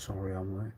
Sorry, I'm late.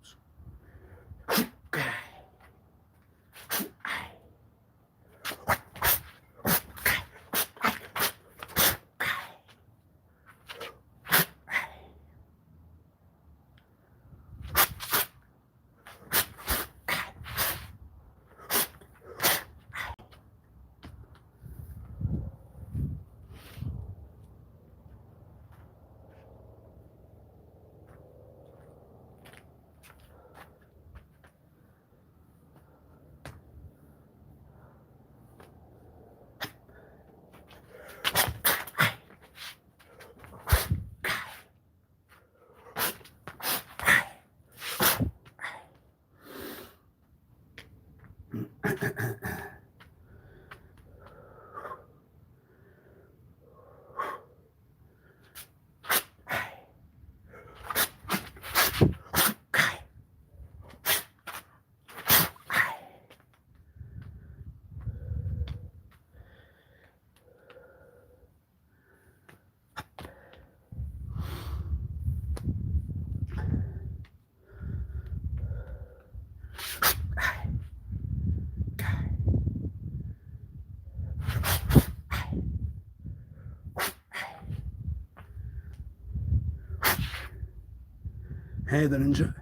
Hey the ninja.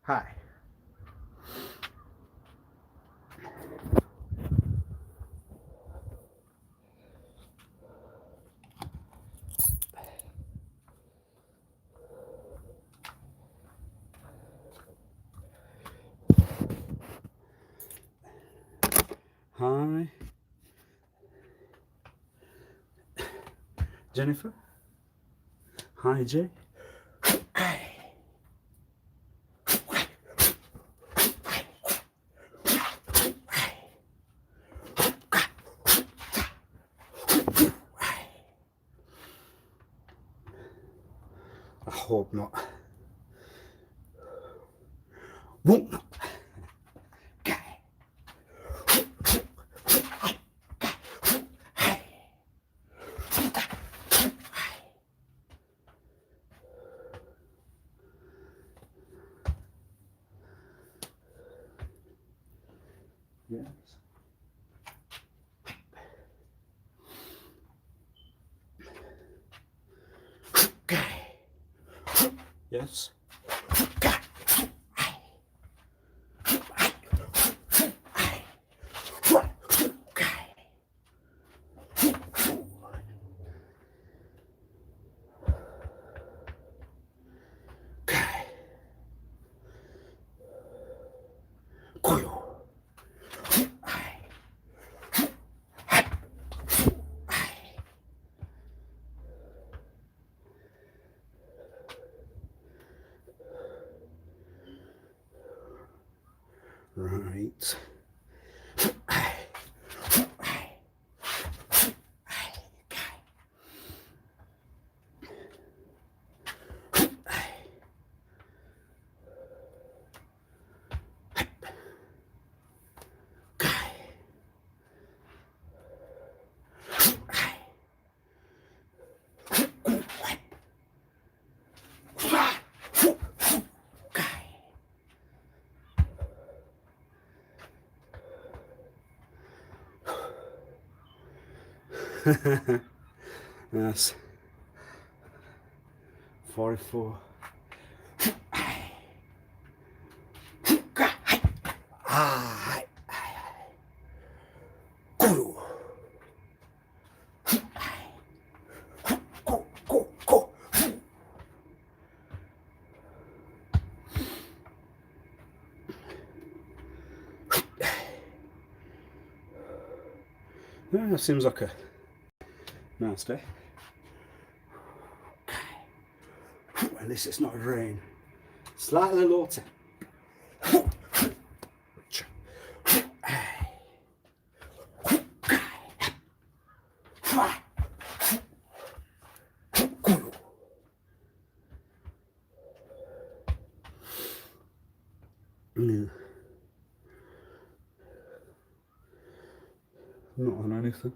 Hi. Hi. Jennifer. Hi, Jay. I hope not. Won't not. Yes. Yes. Right. Yes. 44. Yeah, seems like a nice day. At least it's not rain. Slightly low temp. Not on anything.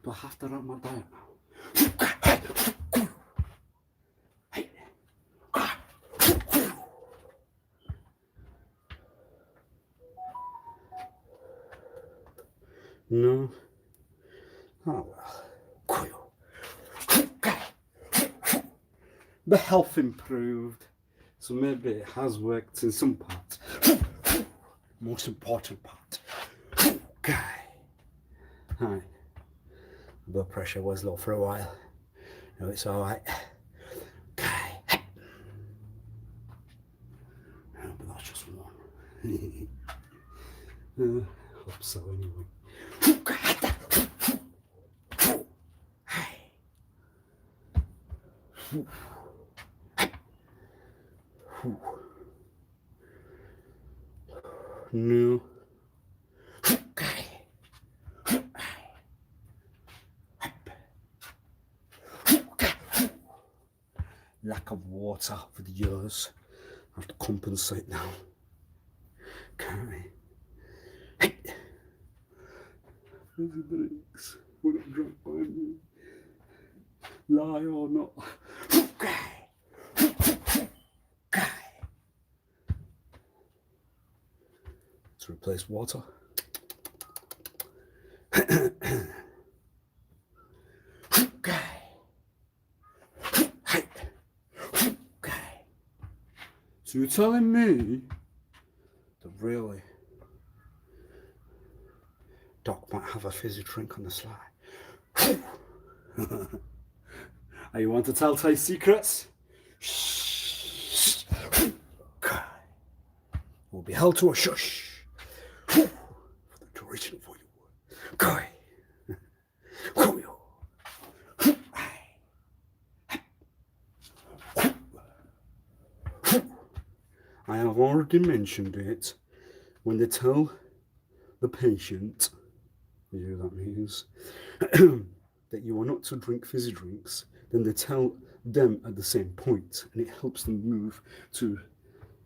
Do I have to run my diet now? No. Oh well. The health improved, so maybe it has worked in some parts. Most important part. Okay. Hi. Blood pressure was low for a while. No, it's alright. Okay. Oh, but that's just one. Hope so anyway. No. Lack of water for the years. I have to compensate now. Okay. There's the drinks. We're not drunk by me. Lie or not. To replace water. So you're telling me that really Doc might have a fizzy drink on the sly? Are you want to tell taste secrets? Shh. Will be held to a shush for the duration of your work. I have already mentioned it. When they tell the patient, you know what that means, that you are not to drink fizzy drinks, then they tell them at the same point, and it helps them move to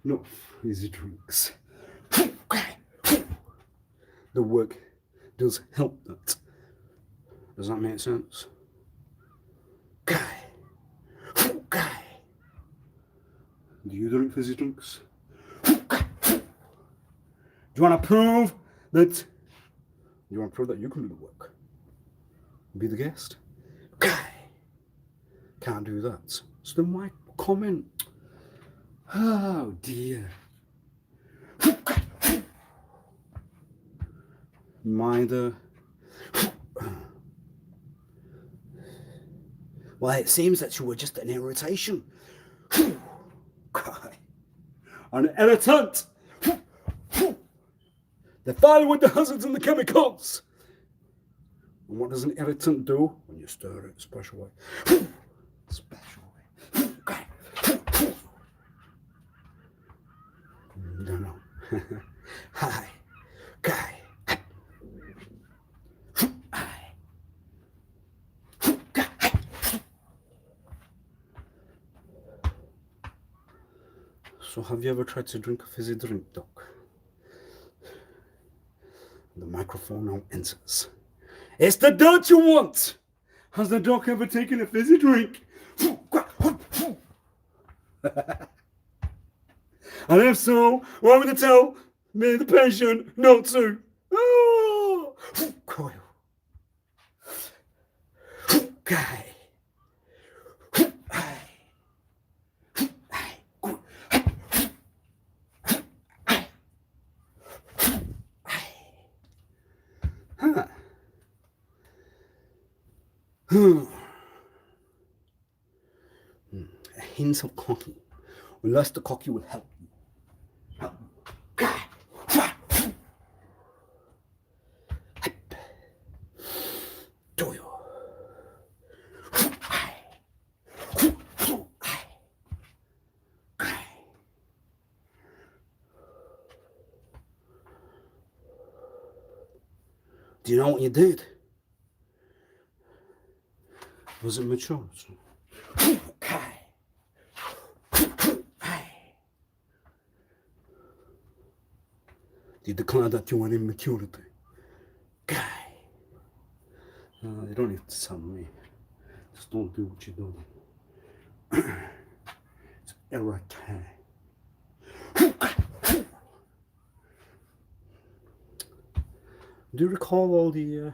not fizzy drinks. The work does help that. Does that make sense? Do you drink fizzy drinks? Do you want to prove that? You want to prove that you can do the work? Be the guest? Can't do that. So then why comment? Oh dear. Minder. Well, it seems that you were just an irritation. An irritant. They're fine with the hazards and the chemicals. And what does an irritant do? When you stir it a special way. Special way. No. Hi. Guy. So have you ever tried to drink a fizzy drink, Doc? The microphone now enters. It's the dirt you want! Has the doc ever taken a fizzy drink? And if so, why would they tell me, the patient, not to? Oh! Guy. A hint of cocky. Unless the cocky will help you. Do you? Do you know what you did? Was it mature? Do you declare that you are immaturity? Guy. You don't need to tell me. Just don't do what you're doing. It's error time. Do you recall all the...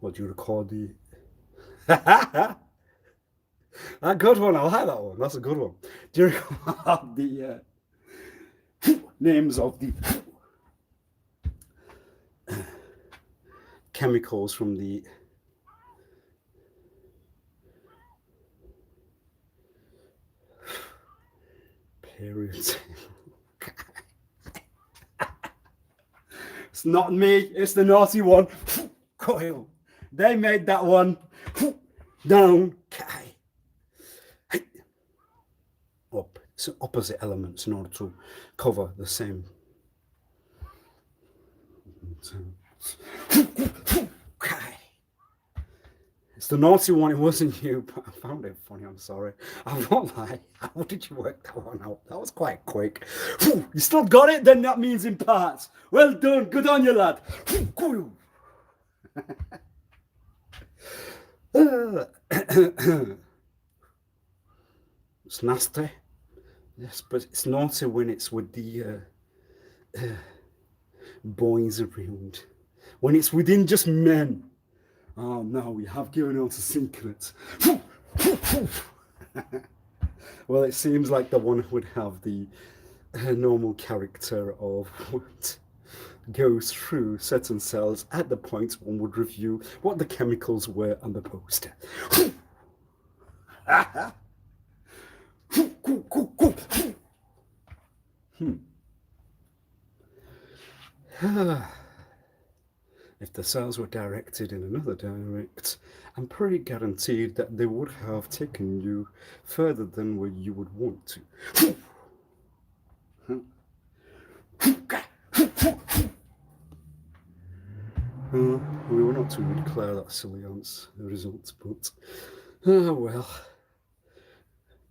what do you recall the... A good one, I like that one. That's a good one. Do you recall the names of the chemicals from the period table? It's not me, it's the naughty one. Coil. They made that one. Down. Up. It's opposite elements in order to cover the same. It's the naughty one, it wasn't you, but I found it funny, I'm sorry. I won't lie. How did you work that one out? That was quite quick. You still got it? Then that means in parts. Well done, good on you, lad. It's nasty. Yes, but it's naughty when it's with the boys around. When it's within just men. Oh no, we have given out a secret. Well, it seems like the one would have the normal character of what goes through certain cells at the point one would review what the chemicals were on the poster. If the cells were directed in another direct, I'm pretty guaranteed that they would have taken you further than where you would want to. We were not to declare that silly result, but well,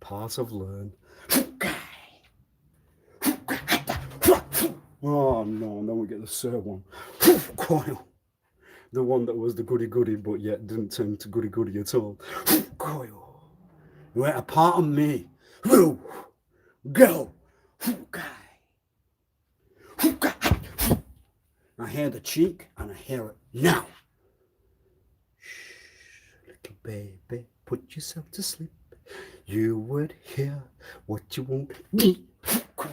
part of learn. Oh no, and then we get the third one. Coil. The one that was the goody-goody, but yet didn't turn to goody-goody at all. Coil. You ain't a part of me. Go. I hear the cheek, and I hear it now. Shh, little baby, put yourself to sleep. You would hear what you want. Coil.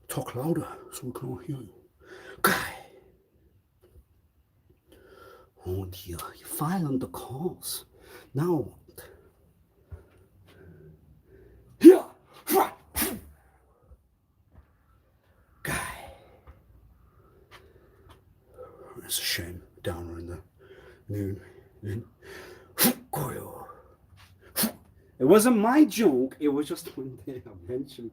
Talk louder so we can all hear you. Oh dear, you file under cause. Now what? Here! It's a shame, down in the noon. It wasn't my joke, it was just one thing I mentioned.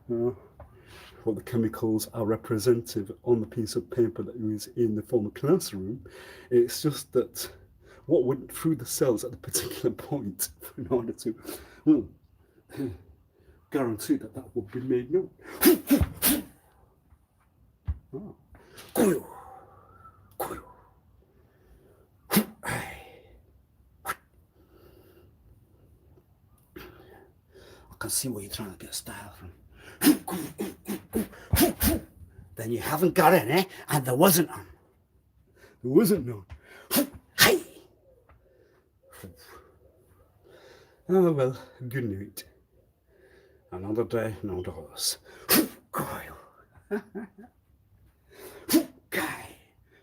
What the chemicals are representative on the piece of paper that is in the former classroom. It's just that what went through the cells at the particular point in order to guarantee that that would be made known. I can see where you're trying to get style from. Then you haven't got any, and there wasn't none. There wasn't none. Hey! Oh well, good night. Another day, no dollars.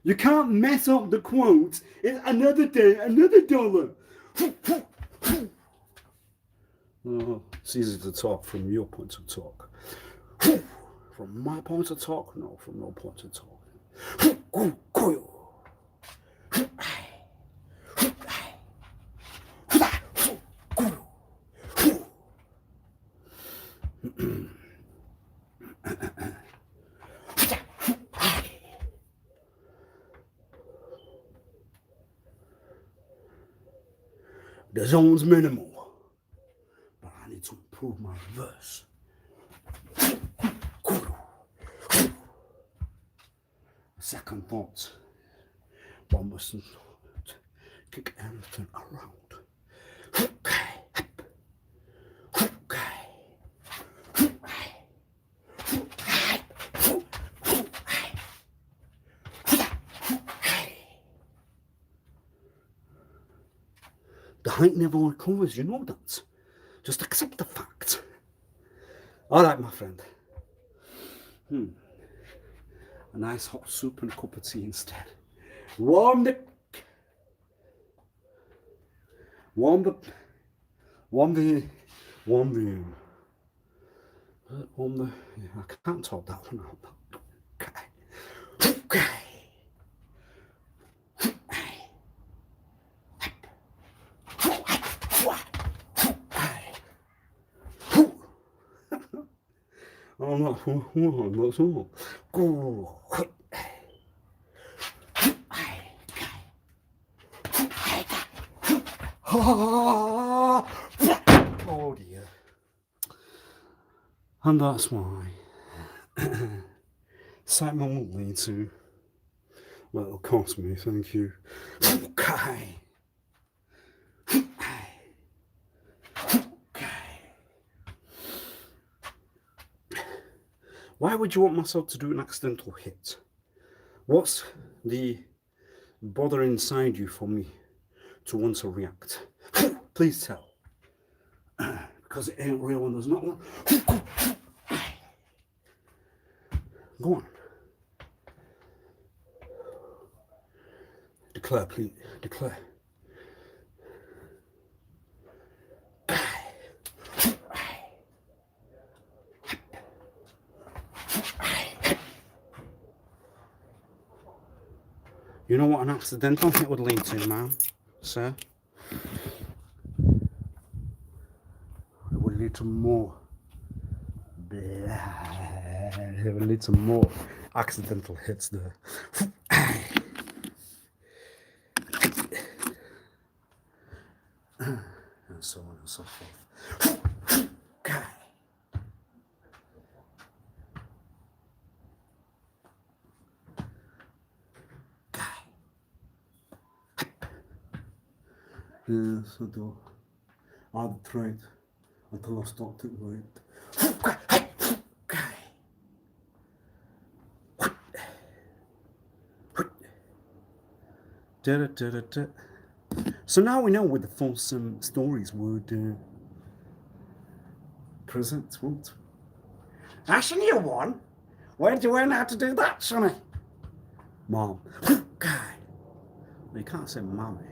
You can't mess up the quote. It's another day, another dollar. Oh, it's easy to talk from your point of talk. From my point of talk? No, from no point of talk. The zone's minimal, but I need to improve my reverse. Second thoughts. One mustn't kick anything around. The height never recovers, you know that. Just accept the fact. All right, my friend. A nice hot soup and a cup of tea instead. Warm the warm the I can't talk that one out. Okay. That's all. Oh dear. And that's why Simon will lead to, well, it'll cost me, thank you. Okay. Why would you want myself to do an accidental hit? What's the bother inside you for me to want to react? Please tell. Because it ain't real and there's not one. Go on. Declare, please. Declare. You know what an accidental hit would lead to, ma'am, sir? It would lead to more. It would lead to more accidental hits there. And so on and so forth. Yes, I do. I'd tried until I stopped it right. So now we know where the false stories would present, won't we? That's a new one. Where did you learn how to do that, sonny? Mom. You can't say mommy.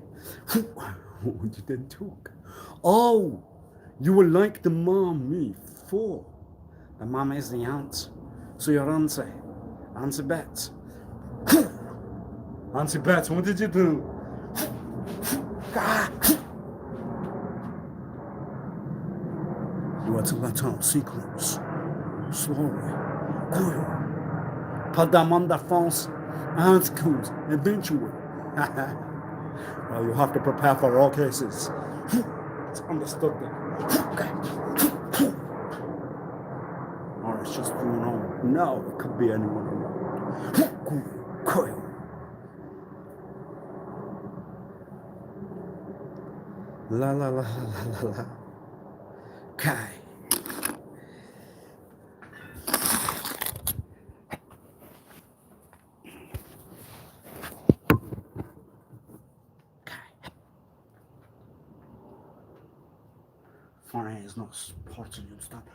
What would you then talk? Oh, you were like the mom me for. The mom is the aunt. So your auntie, Auntie Bet. Auntie Bet, what did you do? You had to let out secrets. Slowly. Put them on the false articles eventually. Well, you have to prepare for all cases. It's understood then. Or it's just going on. No, it could be anyone around. La la la la la la. Kai. Funny is not supporting you, stop.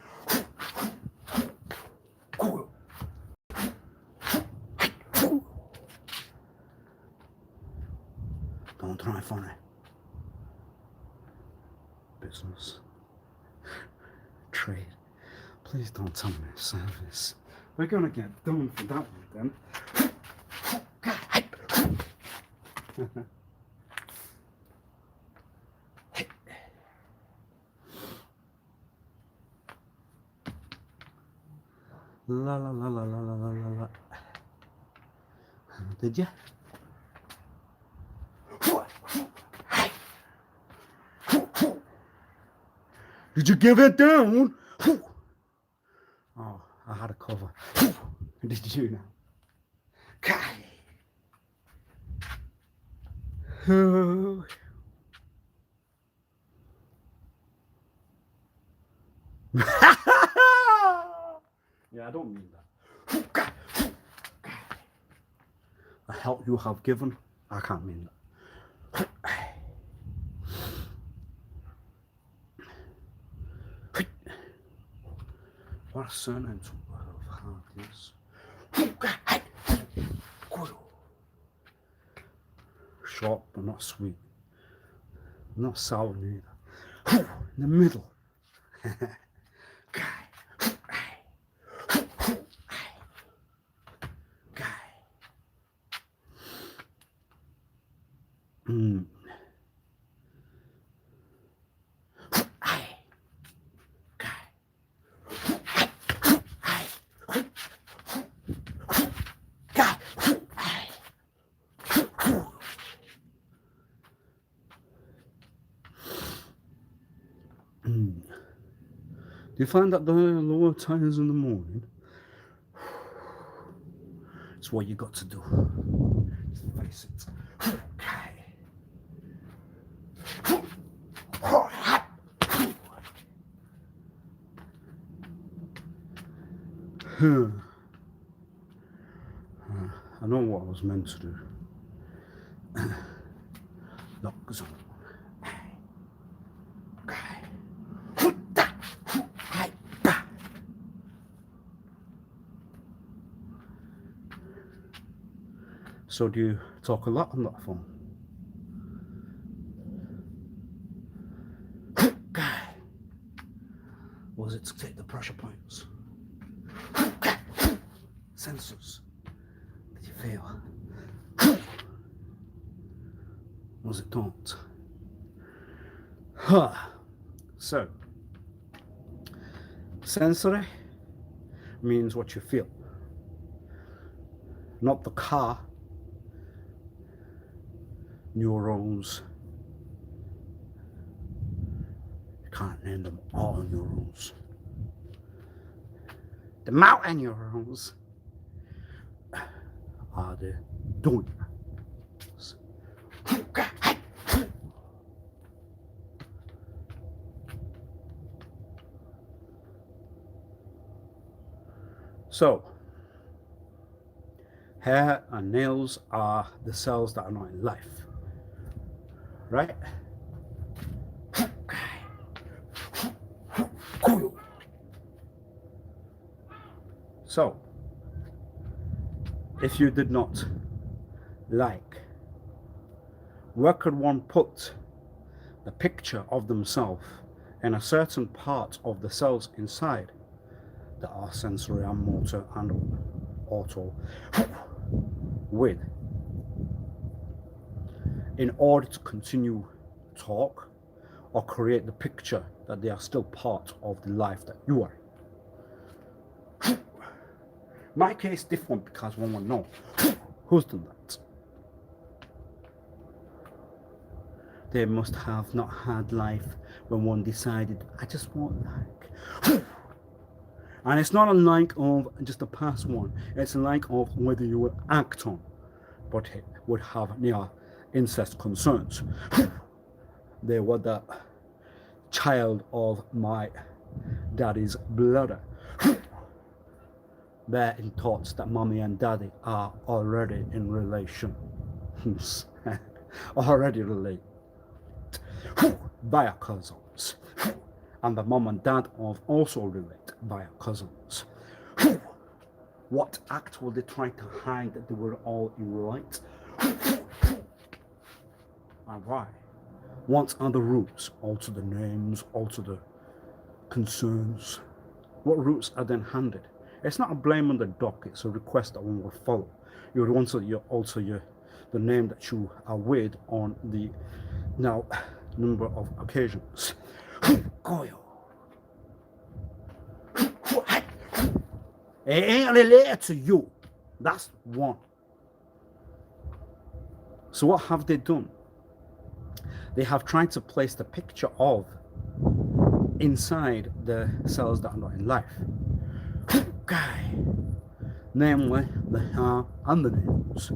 Don't try funny. Business. Trade. Please don't tell me service. We're gonna get done for that one then. La la la la la la la la la. Did ya? Did you give it down? Oh, I had a cover. Did you now? Oh. Yeah, I don't mean that. The help you have given, I can't mean that. What a surname to have, yes. Short but not sweet. Not sour neither. In the middle. Do you find that the lower times in the morning, it's what you got to do. Just face it. I know what I was meant to do. Lock zone. So do you talk a lot on that phone? Was it to take the pressure points? Sensors. Did you feel? Was it not? So, sensory means what you feel, not the car. Neurons, you can't name them all neurons. The mountain neurons are the doing. So, hair and nails are the cells that are not in life. Right? So, if you did not like, where could one put the picture of themselves in a certain part of the cells inside that are sensory and motor and auto with, in order to continue talk or create the picture that they are still part of the life that you are. My case different because one will know who's done that. They must have not had life when one decided, I just want like. And it's not a like of just a past one, it's a like of whether you will act on, but it would have near incest concerns. They were the child of my daddy's blood. They're in thoughts that mommy and daddy are already in relations. Already related via cousins. And the mom and dad of also relate via cousins. What act were they trying to hide that they were all in right? And why? What are the roots? Alter the names, alter the concerns. What roots are then handed? It's not a blame on the doc, it's a request that one will follow. You would want to alter the name that you are with on the now number of occasions. It ain't related to you. That's one. So what have they done? They have tried to place the picture of inside the cells that are not in life. Namely, the hair and the nails.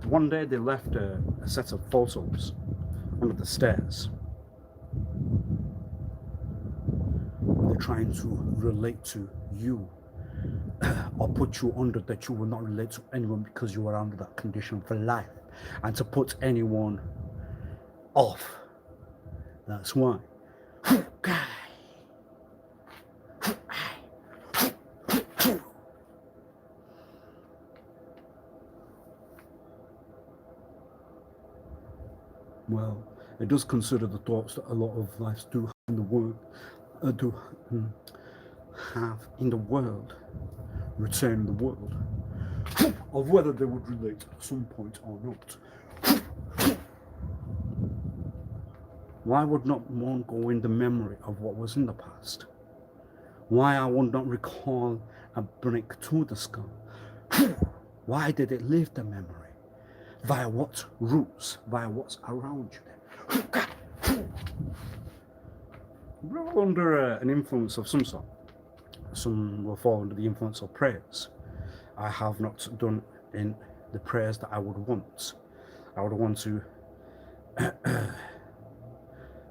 One day they left a set of photos under the stairs. They're trying to relate to you or put you under that you will not relate to anyone because you are under that condition for life, and to put anyone off. That's why. Well, it does consider the thoughts that a lot of lives do have in the world, return in the world, of whether they would relate at some point or not. Why would not one go in the memory of what was in the past? Why I would not recall a break to the skull? Why did it leave the memory? Via what routes? Via what's around you then? We're all under an influence of some sort. Some will fall under the influence of prayers. I have not done in the prayers that I would want. I would want to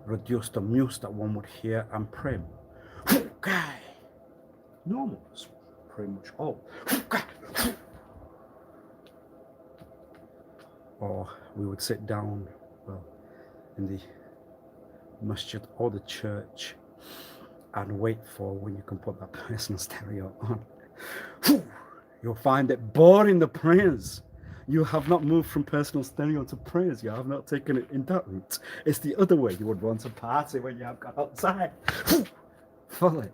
reduce the muse that one would hear and pray. Normal, that's pretty much all. Or we would sit down, well, in the masjid or the church and wait for when you can put that personal stereo on. You'll find it boring, the prayers. You have not moved from personal stereo to prayers. You have not taken it in that route. It's the other way. You would want to party when you have got outside. Follow it.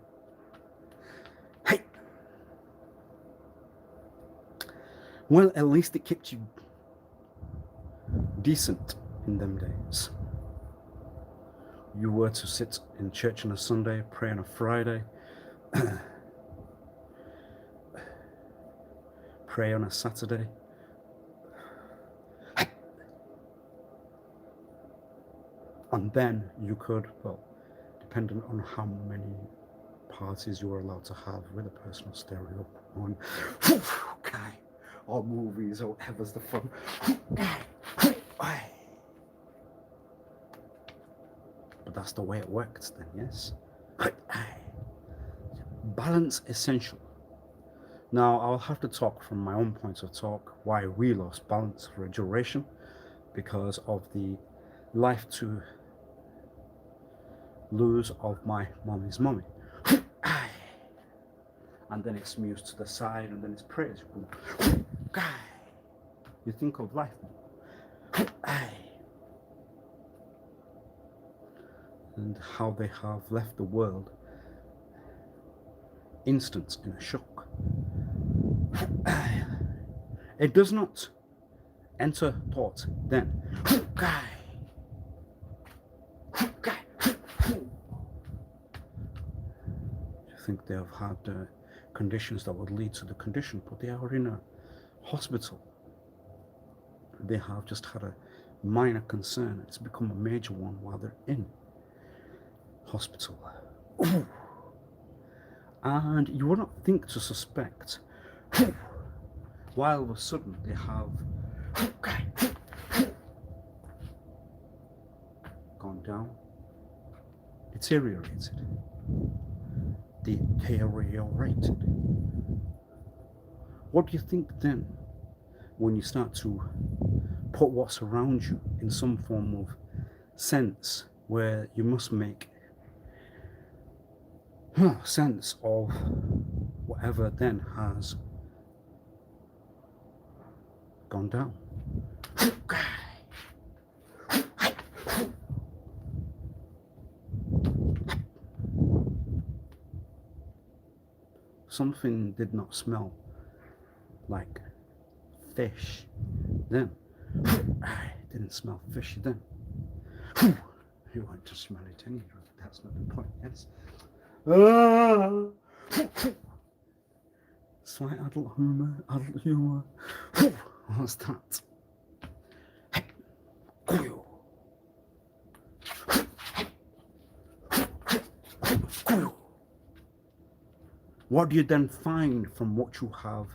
Hey. Well, at least it kept you decent in them days. You were to sit in church on a Sunday, pray on a Friday, pray on a Saturday. And then you could, well, depending on how many parties you were allowed to have with a personal stereo on, or movies or whatever's the fun. But that's the way it worked then, yes? Balance essential. Now, I'll have to talk from my own point of talk why we lost balance for a duration, because of the life to lose of my mommy's mommy. And then it's mused to the side, and then it's prayers. You think of life now. And how they have left the world instant in a shock. It does not enter thought then. You think they have had conditions that would lead to the condition, but they are in a hospital. They have just had a minor concern. It's become a major one while they're in hospital. Ooh. And you would not think to suspect why all of a sudden they have gone down, deteriorated. What do you think then when you start to put what's around you in some form of sense, where you must make sense of whatever then has gone down? Something did not smell like fish then. It didn't smell fishy then. You want to smell it anyway. That's not the point, yes? Slight adult humour. What's that? What do you then find from what you have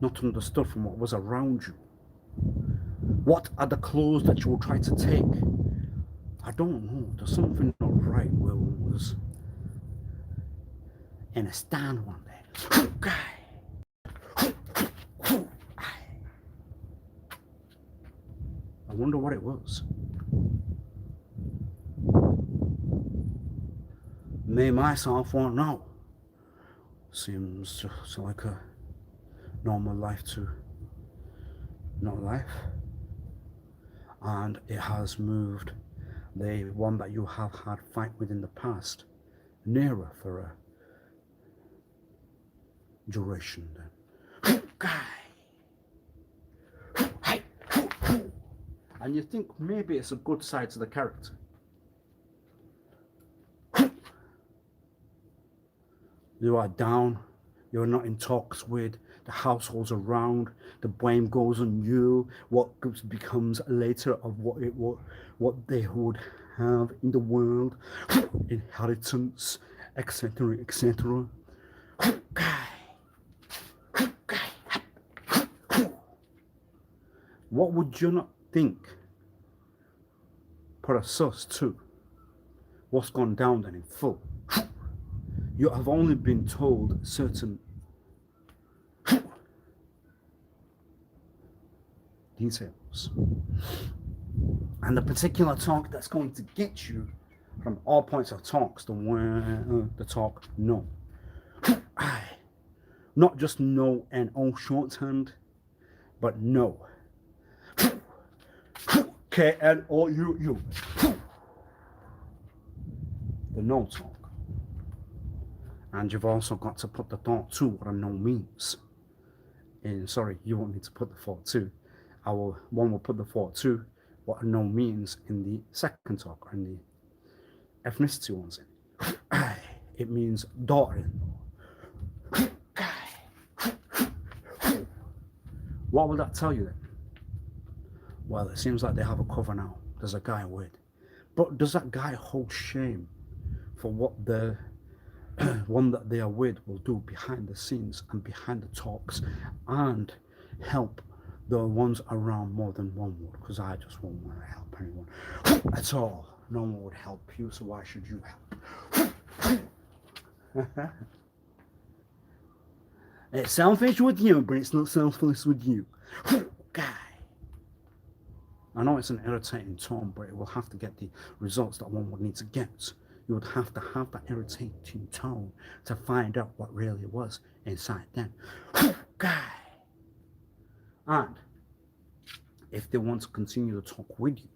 not understood from what was around you? What are the clothes that you will try to take? I don't know. There's something not right where one was in a stand one day. I wonder what it was. Me myself won't know. Seems just like a normal life to not life. And it has moved the one that you have had fight with in the past nearer for a duration then. And you think maybe it's a good side to the character. You are down, you're not in talks with the households around, the blame goes on you, what becomes later of what they would have in the world, inheritance, etc., etc. What would you not think put a sus to what's gone down then in full? You have only been told certain details. And the particular talk that's going to get you from all points of talks, the talk no. Not just no and all shorthand, but no. KNOUU. The no talk. And you've also got to put the thought to what a no means. And sorry, you won't need to put the thought to. One will put the thought to what a no means in the second talk, or in the ethnicity ones. It means daughter-in-law. What will that tell you then? Well, it seems like they have a cover now. There's a guy with. But does that guy hold shame for what the one that they are with will do behind the scenes and behind the talks, and help the ones around more than one would? Because I just won't want to help anyone at all. No one would help you, so why should you help? It's selfish with you, but it's not selfless with you. Guy. I know it's an irritating tone, but it will have to get the results that one would need to get. You would have to have that irritating tone to find out what really was inside them. Guy. And if they want to continue to talk with you,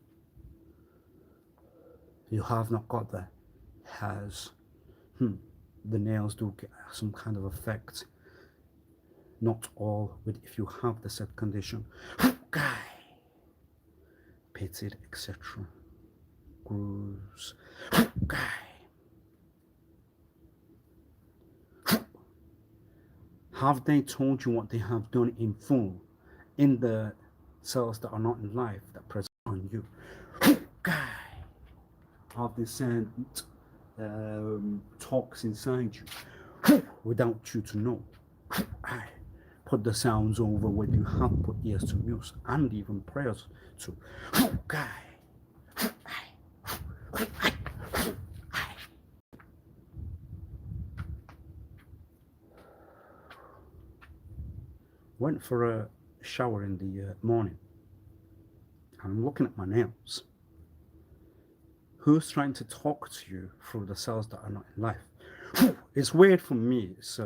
you have not got the the nails do get some kind of effect. Not all, but if you have the said condition, guy, pitted, etc. Grooves, guy. Have they told you what they have done in full in the cells that are not in life that present on you? Guy. Have they sent talks inside you without you to know? Put the sounds over when you have put ears to music and even prayers to. Guy. Went for a shower in the morning. I'm looking at my nails. Who's trying to talk to you through the cells that are not in life? It's weird for me. It's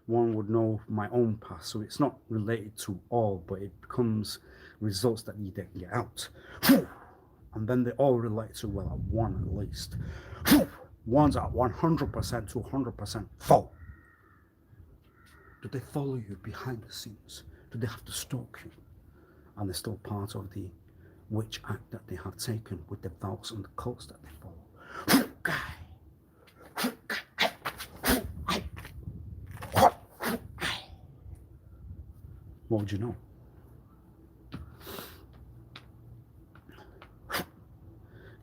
one would know my own past, so it's not related to all, but it becomes results that you then get out. And then they all relate to, well, at one at least. One's at 100% to 100% full. Do they follow you behind the scenes? Do they have to stalk you? And they're still part of the witch act that they have taken with the vows and the cults that they follow. What would you know?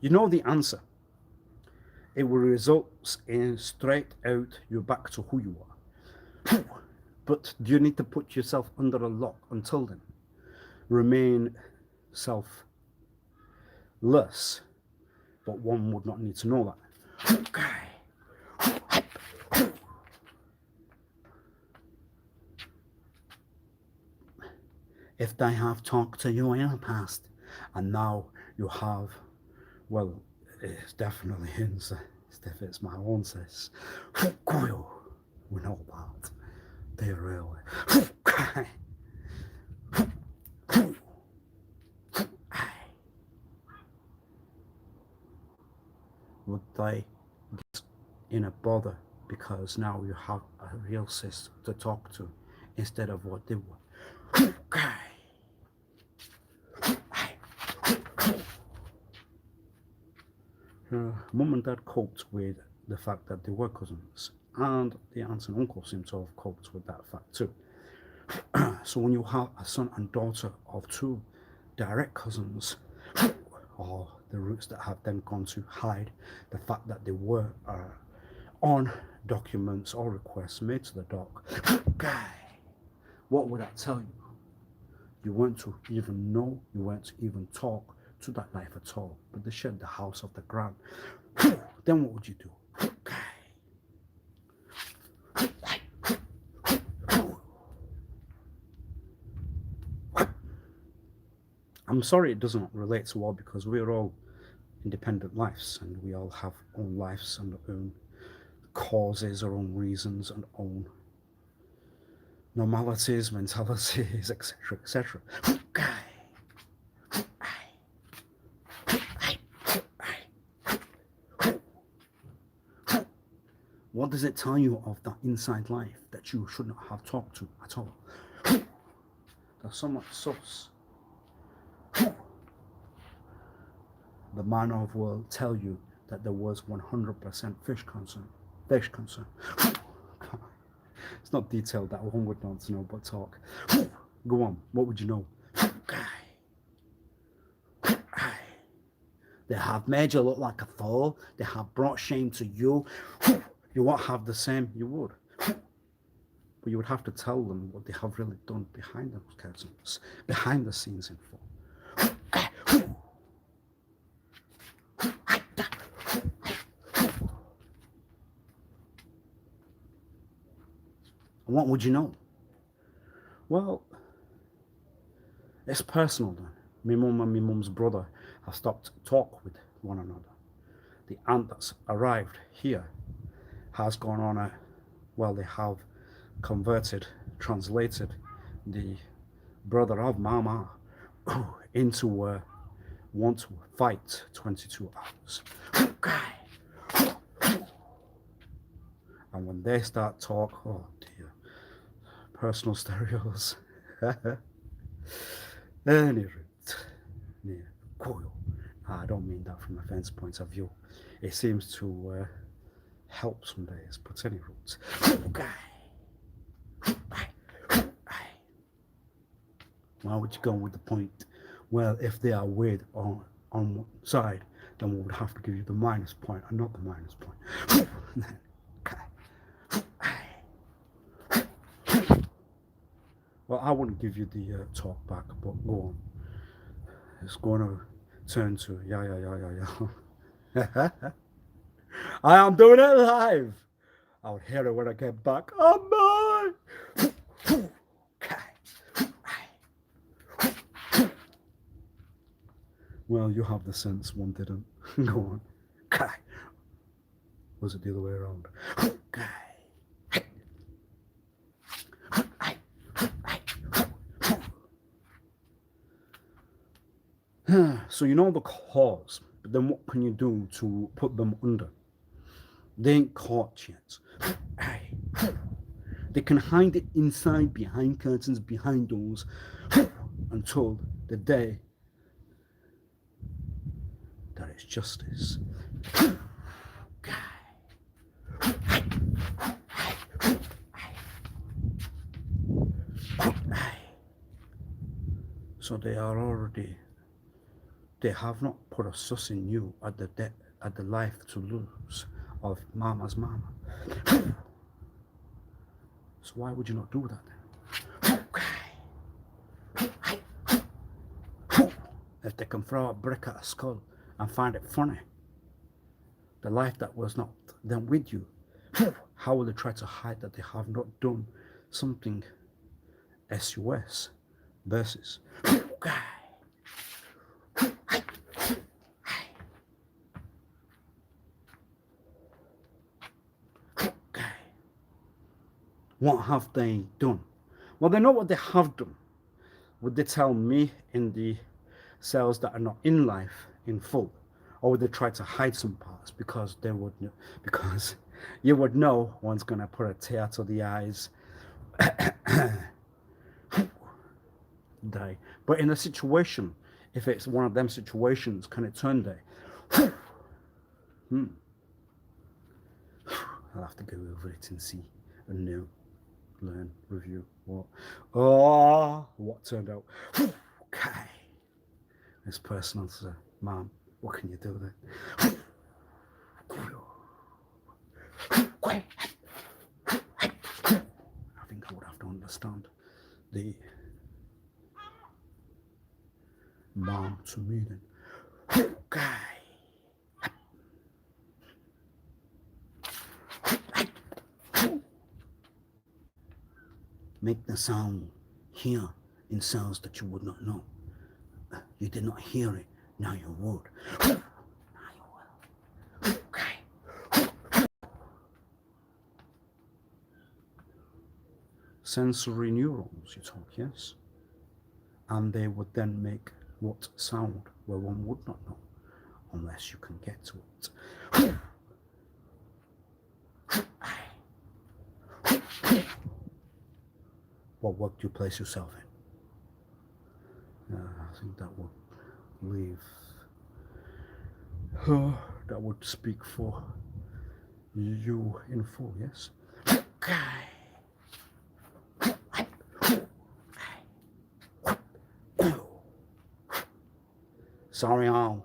You know the answer. It will result in straight out you're back to who you are. But do you need to put yourself under a lock until then? Remain selfless, but one would not need to know that. If they have talked to you in the past, and now you have, well, it's definitely hints, if it's my own sis. We know that. They really. Would they get in a bother because now you have a real sis to talk to instead of what they were? Mum and dad coped with the fact that they were cousins, and the aunts and uncles seem to have coped with that fact too. So when you have a son and daughter of two direct cousins, or the roots that have then gone to hide the fact that they were on documents or requests made to the doc, what would that tell you? You weren't to even know, you weren't to even talk to that life at all, but they shared the house of the ground. Then what would you do? I'm sorry it doesn't relate to all, because we're all independent lives and we all have own lives and own causes, our own reasons and own normalities, mentalities, etc., etc. What does it tell you of that inside life that you shouldn't have talked to at all? That's somewhat sus. The man of world tell you that there was 100% fish concern. It's not detailed that one would not know, but talk. Go on, what would you know? They have made you look like a fool. They have brought shame to you. You won't have the same, you would. But you would have to tell them what they have really done behind those curtains, behind the scenes info. And what would you know? Well, it's personal then. My mum and my mum's brother have stopped talk with one another. The aunt that's arrived here has gone on a, well, they have translated the brother of Mama into want to fight 22 hours. And when they start talk, oh dear, personal stereos. Any route. Yeah. I don't mean that from a fence point of view. It seems to help some days, but any route. Why would you go with the point? Well, if they are weird on one side, then we would have to give you the minus point and not the minus point. Well, I wouldn't give you the talk back, but go on. It's going to turn to yeah. I am doing it live. I'll hear it when I get back. Oh my! Well, you have the sense, one didn't. Go on. Was it the other way around? So you know the cause, but then what can you do to put them under? They ain't caught yet. They can hide it inside, behind curtains, behind doors, until the day that it's justice. So they have not put a sus in you at the life to lose of Mama's mama. So why would you not do that then? If they can throw a brick at a skull and find it funny, the life that was not then with you, how will they try to hide that they have not done something SUS versus what have they done? Well, they know what they have done. Would they tell me in the cells that are not in life in full? Or would they try to hide some parts because they would know, because you would know one's gonna put a tear to the eyes, die. But in a situation, if it's one of them situations, can it turn day? I'll have to go over it and see and know, learn, review what turned out. Okay. This person answers, Mom, what can you do then? I think I would have to understand the mom to me then. Okay. Make the sound here in sounds that you would not know. You did not hear it, now you would. Now you will. Okay. Sensory neurons, you talk, yes? And they would then make what sound where one would not know unless you can get to it. What work do you place yourself in? I think that would leave, that would speak for you in full, yes? Sorry all.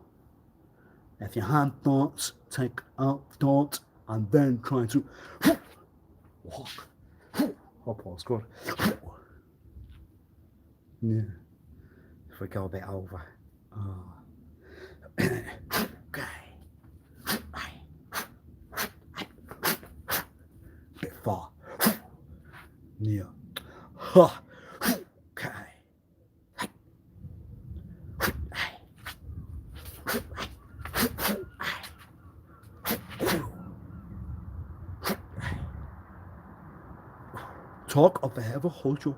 If you had thoughts, take out thoughts and then try to walk. Hop was good. Yeah. If we go a bit over. Bit far. Yeah. Okay. Talk of ever hold you